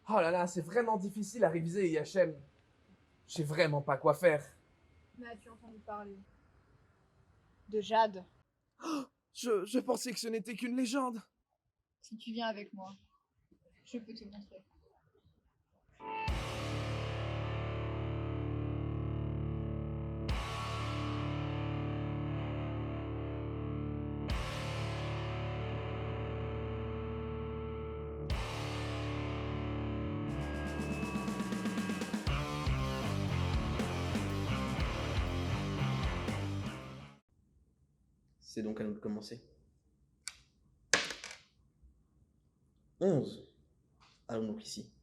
Oh là là, c'est vraiment difficile à réviser, IHM. Je sais vraiment pas quoi faire. Mais as-tu entendu parler de Jade? Je pensais que ce n'était qu'une légende. Si tu viens avec moi, je peux te montrer. C'est donc à nous de commencer. 11. Allons donc ici.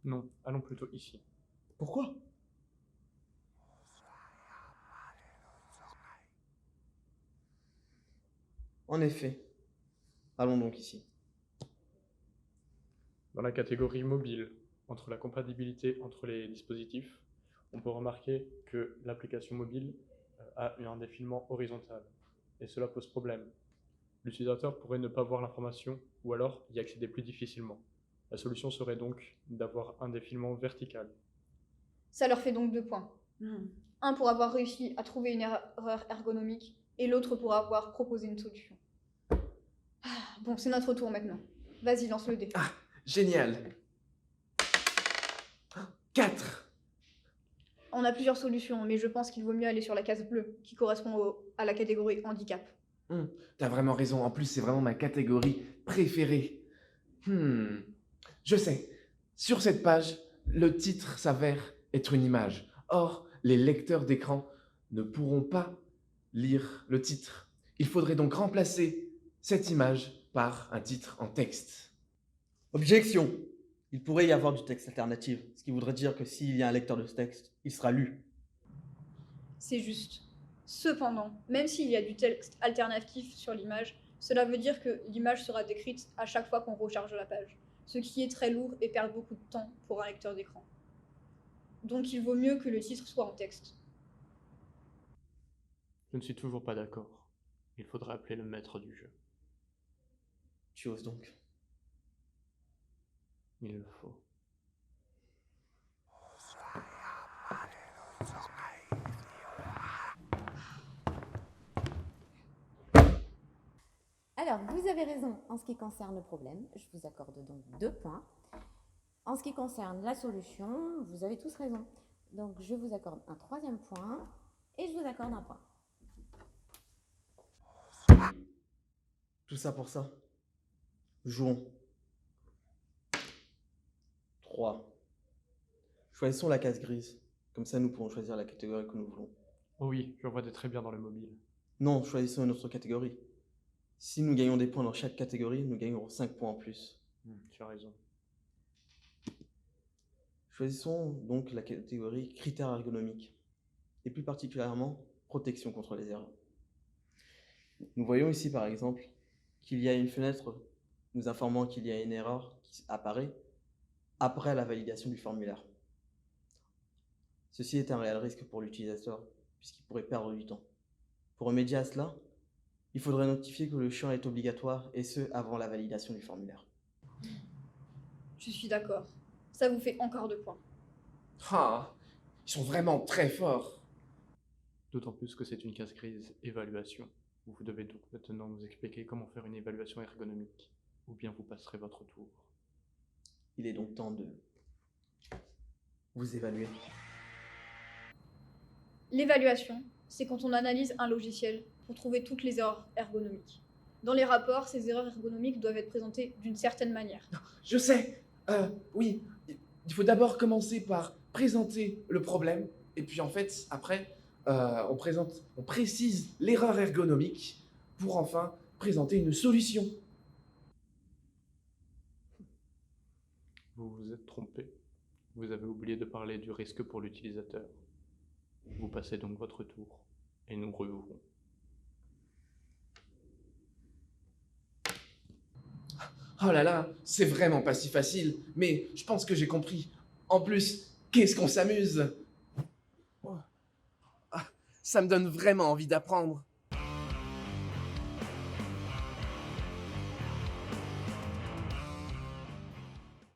Non, allons plutôt ici. Pourquoi? En effet. Allons donc ici. Dans la catégorie mobile, entre la compatibilité entre les dispositifs, on peut remarquer que l'application mobile a un défilement horizontal, et cela pose problème. L'utilisateur pourrait ne pas voir l'information ou alors y accéder plus difficilement. La solution serait donc d'avoir un défilement vertical. Ça leur fait donc 2 points. Un pour avoir réussi à trouver une erreur ergonomique et l'autre pour avoir proposé une solution. Bon, c'est notre tour maintenant. Vas-y, lance le dé. Ah, génial. 4. On a plusieurs solutions, mais je pense qu'il vaut mieux aller sur la case bleue, qui correspond à la catégorie handicap. T'as vraiment raison, en plus c'est vraiment ma catégorie préférée. Je sais, sur cette page, le titre s'avère être une image. Or, les lecteurs d'écran ne pourront pas lire le titre. Il faudrait donc remplacer cette image par un titre en texte. Objection! Il pourrait y avoir du texte alternatif, ce qui voudrait dire que s'il y a un lecteur de ce texte, il sera lu. C'est juste. Cependant, même s'il y a du texte alternatif sur l'image, cela veut dire que l'image sera décrite à chaque fois qu'on recharge la page, ce qui est très lourd et perd beaucoup de temps pour un lecteur d'écran. Donc il vaut mieux que le titre soit en texte. Je ne suis toujours pas d'accord. Il faudra appeler le maître du jeu. Tu oses donc. Il le faut. Alors, vous avez raison en ce qui concerne le problème. Je vous accorde donc 2 points. En ce qui concerne la solution, vous avez tous raison. Donc, je vous accorde un 3e point et je vous accorde un point. Tout ça pour ça. Jouons. 3. Choisissons la case grise. Comme ça, nous pourrons choisir la catégorie que nous voulons. Oh oui, je vois très bien dans le mobile. Non, choisissons une autre catégorie. Si nous gagnons des points dans chaque catégorie, nous gagnerons 5 points en plus. Tu as raison. Choisissons donc la catégorie critères ergonomiques, et plus particulièrement protection contre les erreurs. Nous voyons ici par exemple qu'il y a une fenêtre nous informant qu'il y a une erreur qui apparaît après la validation du formulaire. Ceci est un réel risque pour l'utilisateur, puisqu'il pourrait perdre du temps. Pour remédier à cela, il faudrait notifier que le champ est obligatoire, et ce, avant la validation du formulaire. Je suis d'accord. Ça vous fait encore 2 points. Ah, ils sont vraiment très forts. D'autant plus que c'est une case grise évaluation. Vous devez donc maintenant nous expliquer comment faire une évaluation ergonomique, ou bien vous passerez votre tour. Il est donc temps de vous évaluer. L'évaluation, c'est quand on analyse un logiciel pour trouver toutes les erreurs ergonomiques. Dans les rapports, ces erreurs ergonomiques doivent être présentées d'une certaine manière. Je sais, oui, il faut d'abord commencer par présenter le problème, et puis en fait, après, on précise l'erreur ergonomique pour enfin présenter une solution. Vous vous êtes trompé. Vous avez oublié de parler du risque pour l'utilisateur. Vous passez donc votre tour, et nous reouvrons. Oh là là, c'est vraiment pas si facile, mais je pense que j'ai compris. En plus, qu'est-ce qu'on s'amuse! Oh. Ah, ça me donne vraiment envie d'apprendre.